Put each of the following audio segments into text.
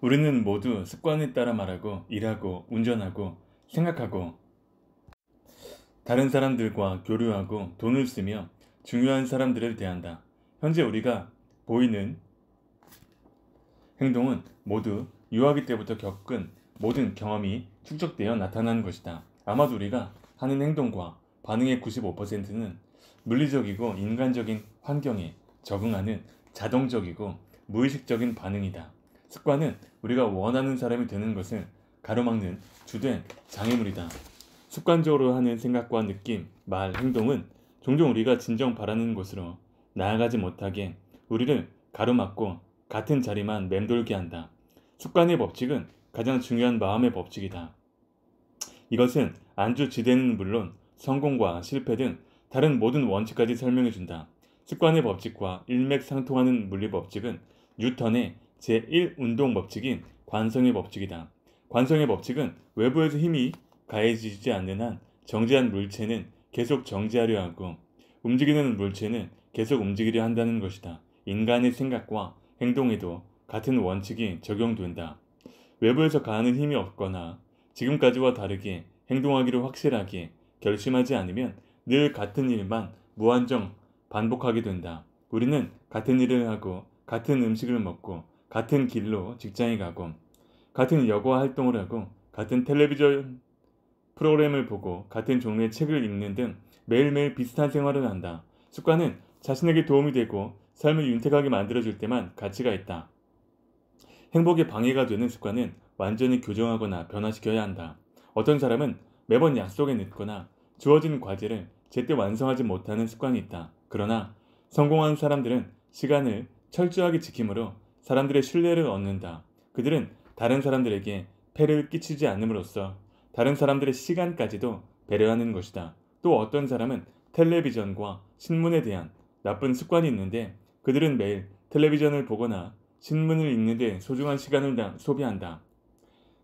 우리는 모두 습관에 따라 말하고, 일하고, 운전하고, 생각하고, 다른 사람들과 교류하고, 돈을 쓰며 중요한 사람들을 대한다. 현재 우리가 보이는 행동은 모두 유아기 때부터 겪은 모든 경험이 축적되어 나타나는 것이다. 아마도 우리가 하는 행동과 반응의 95%는 물리적이고 인간적인 환경에 적응하는 자동적이고 무의식적인 반응이다. 습관은 우리가 원하는 사람이 되는 것을 가로막는 주된 장애물이다. 습관적으로 하는 생각과 느낌, 말, 행동은 종종 우리가 진정 바라는 곳으로 나아가지 못하게 우리를 가로막고 같은 자리만 맴돌게 한다. 습관의 법칙은 가장 중요한 마음의 법칙이다. 이것은 안주지대는 물론 성공과 실패 등 다른 모든 원칙까지 설명해준다. 습관의 법칙과 일맥상통하는 물리법칙은 뉴턴의 제1운동 법칙인 관성의 법칙이다. 관성의 법칙은 외부에서 힘이 가해지지 않는 한 정지한 물체는 계속 정지하려 하고 움직이는 물체는 계속 움직이려 한다는 것이다. 인간의 생각과 행동에도 같은 원칙이 적용된다. 외부에서 가하는 힘이 없거나 지금까지와 다르게 행동하기로 확실하게 결심하지 않으면 늘 같은 일만 무한정 반복하게 된다. 우리는 같은 일을 하고 같은 음식을 먹고 같은 길로 직장에 가고 같은 여가 활동을 하고 같은 텔레비전 프로그램을 보고 같은 종류의 책을 읽는 등 매일매일 비슷한 생활을 한다. 습관은 자신에게 도움이 되고 삶을 윤택하게 만들어줄 때만 가치가 있다. 행복에 방해가 되는 습관은 완전히 교정하거나 변화시켜야 한다. 어떤 사람은 매번 약속에 늦거나 주어진 과제를 제때 완성하지 못하는 습관이 있다. 그러나 성공한 사람들은 시간을 철저하게 지킴으로 사람들의 신뢰를 얻는다. 그들은 다른 사람들에게 폐를 끼치지 않음으로써 다른 사람들의 시간까지도 배려하는 것이다. 또 어떤 사람은 텔레비전과 신문에 대한 나쁜 습관이 있는데 그들은 매일 텔레비전을 보거나 신문을 읽는데 소중한 시간을 소비한다.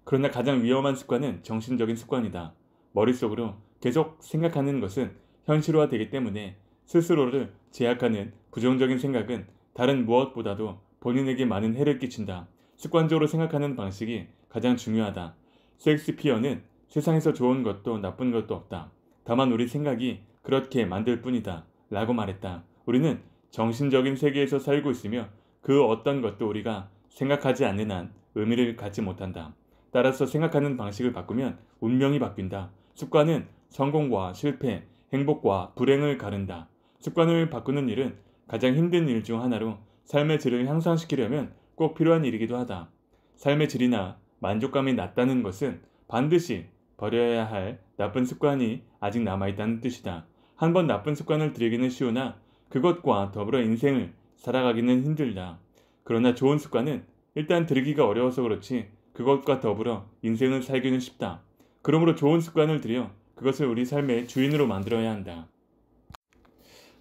그러나 가장 위험한 습관은 정신적인 습관이다. 머릿속으로 계속 생각하는 것은 현실화되기 때문에 스스로를 제약하는 부정적인 생각은 다른 무엇보다도 본인에게 많은 해를 끼친다. 습관적으로 생각하는 방식이 가장 중요하다. 셰익스피어는 세상에서 좋은 것도 나쁜 것도 없다. 다만 우리 생각이 그렇게 만들 뿐이다. 라고 말했다. 우리는 정신적인 세계에서 살고 있으며 그 어떤 것도 우리가 생각하지 않는 한 의미를 갖지 못한다. 따라서 생각하는 방식을 바꾸면 운명이 바뀐다. 습관은 성공과 실패, 행복과 불행을 가른다. 습관을 바꾸는 일은 가장 힘든 일 중 하나로 삶의 질을 향상시키려면 꼭 필요한 일이기도 하다. 삶의 질이나 만족감이 낮다는 것은 반드시 버려야 할 나쁜 습관이 아직 남아있다는 뜻이다. 한번 나쁜 습관을 들이기는 쉬우나 그것과 더불어 인생을 살아가기는 힘들다. 그러나 좋은 습관은 일단 들이기가 어려워서 그렇지 그것과 더불어 인생을 살기는 쉽다. 그러므로 좋은 습관을 들여 그것을 우리 삶의 주인으로 만들어야 한다.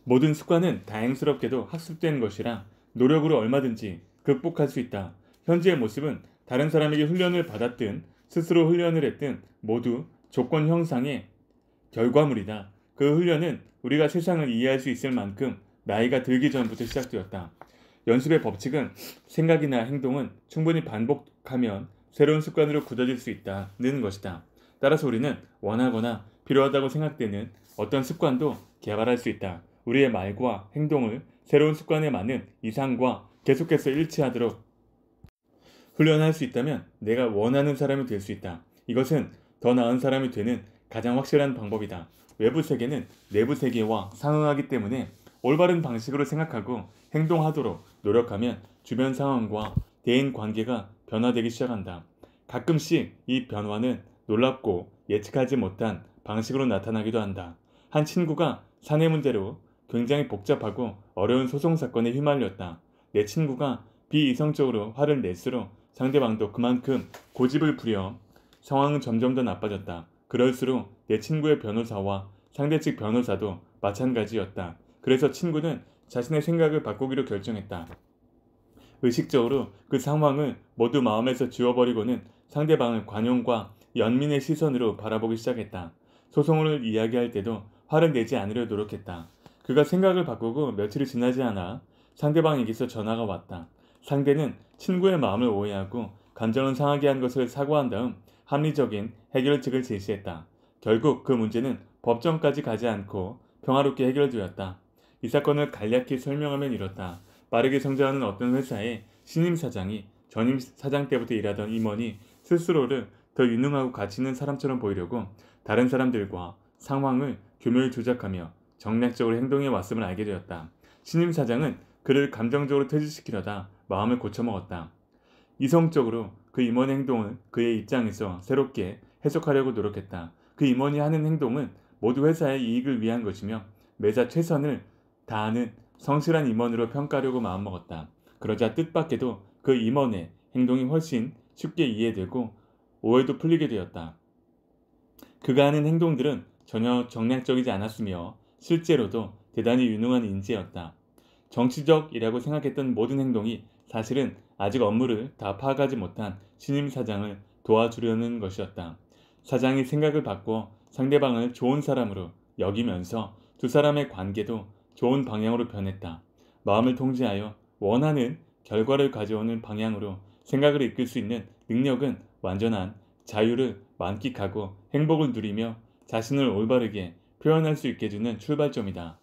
모든 습관은 다행스럽게도 학습된 것이라 노력으로 얼마든지 극복할 수 있다. 현재의 모습은 다른 사람에게 훈련을 받았든 스스로 훈련을 했든 모두 조건 형상의 결과물이다. 그 훈련은 우리가 세상을 이해할 수 있을 만큼 나이가 들기 전부터 시작되었다. 연습의 법칙은 생각이나 행동은 충분히 반복하면 새로운 습관으로 굳어질 수 있다는 것이다. 따라서 우리는 원하거나 필요하다고 생각되는 어떤 습관도 개발할 수 있다. 우리의 말과 행동을 새로운 습관에 맞는 이상과 계속해서 일치하도록 훈련할 수 있다면 내가 원하는 사람이 될 수 있다. 이것은 더 나은 사람이 되는 가장 확실한 방법이다. 외부 세계는 내부 세계와 상응하기 때문에 올바른 방식으로 생각하고 행동하도록 노력하면 주변 상황과 대인 관계가 변화되기 시작한다. 가끔씩 이 변화는 놀랍고 예측하지 못한 방식으로 나타나기도 한다. 한 친구가 사내 문제로 굉장히 복잡하고 어려운 소송 사건에 휘말렸다. 내 친구가 비이성적으로 화를 낼수록 상대방도 그만큼 고집을 부려 상황은 점점 더 나빠졌다. 그럴수록 내 친구의 변호사와 상대 측 변호사도 마찬가지였다. 그래서 친구는 자신의 생각을 바꾸기로 결정했다. 의식적으로 그 상황을 모두 마음에서 지워버리고는 상대방을 관용과 연민의 시선으로 바라보기 시작했다. 소송을 이야기할 때도 화를 내지 않으려 노력했다. 그가 생각을 바꾸고 며칠이 지나지 않아 상대방에게서 전화가 왔다. 상대는 친구의 마음을 오해하고 감정은 상하게 한 것을 사과한 다음 합리적인 해결책을 제시했다. 결국 그 문제는 법정까지 가지 않고 평화롭게 해결되었다. 이 사건을 간략히 설명하면 이렇다. 빠르게 성장하는 어떤 회사의 신임 사장이 전임 사장 때부터 일하던 임원이 스스로를 더 유능하고 가치 있는 사람처럼 보이려고 다른 사람들과 상황을 교묘히 조작하며 정략적으로 행동해 왔음을 알게 되었다. 신임 사장은 그를 감정적으로 퇴직시키려다 마음을 고쳐먹었다. 이성적으로 그 임원의 행동을 그의 입장에서 새롭게 해석하려고 노력했다. 그 임원이 하는 행동은 모두 회사의 이익을 위한 것이며 매사 최선을 다하는 성실한 임원으로 평가하려고 마음먹었다. 그러자 뜻밖에도 그 임원의 행동이 훨씬 쉽게 이해되고 오해도 풀리게 되었다. 그가 하는 행동들은 전혀 정략적이지 않았으며 실제로도 대단히 유능한 인재였다. 정치적이라고 생각했던 모든 행동이 사실은 아직 업무를 다 파악하지 못한 신임 사장을 도와주려는 것이었다. 사장이 생각을 바꿔 상대방을 좋은 사람으로 여기면서 두 사람의 관계도 좋은 방향으로 변했다. 마음을 통제하여 원하는 결과를 가져오는 방향으로 생각을 이끌 수 있는 능력은 완전한 자유를 만끽하고 행복을 누리며 자신을 올바르게 표현할 수 있게 해주는 출발점이다.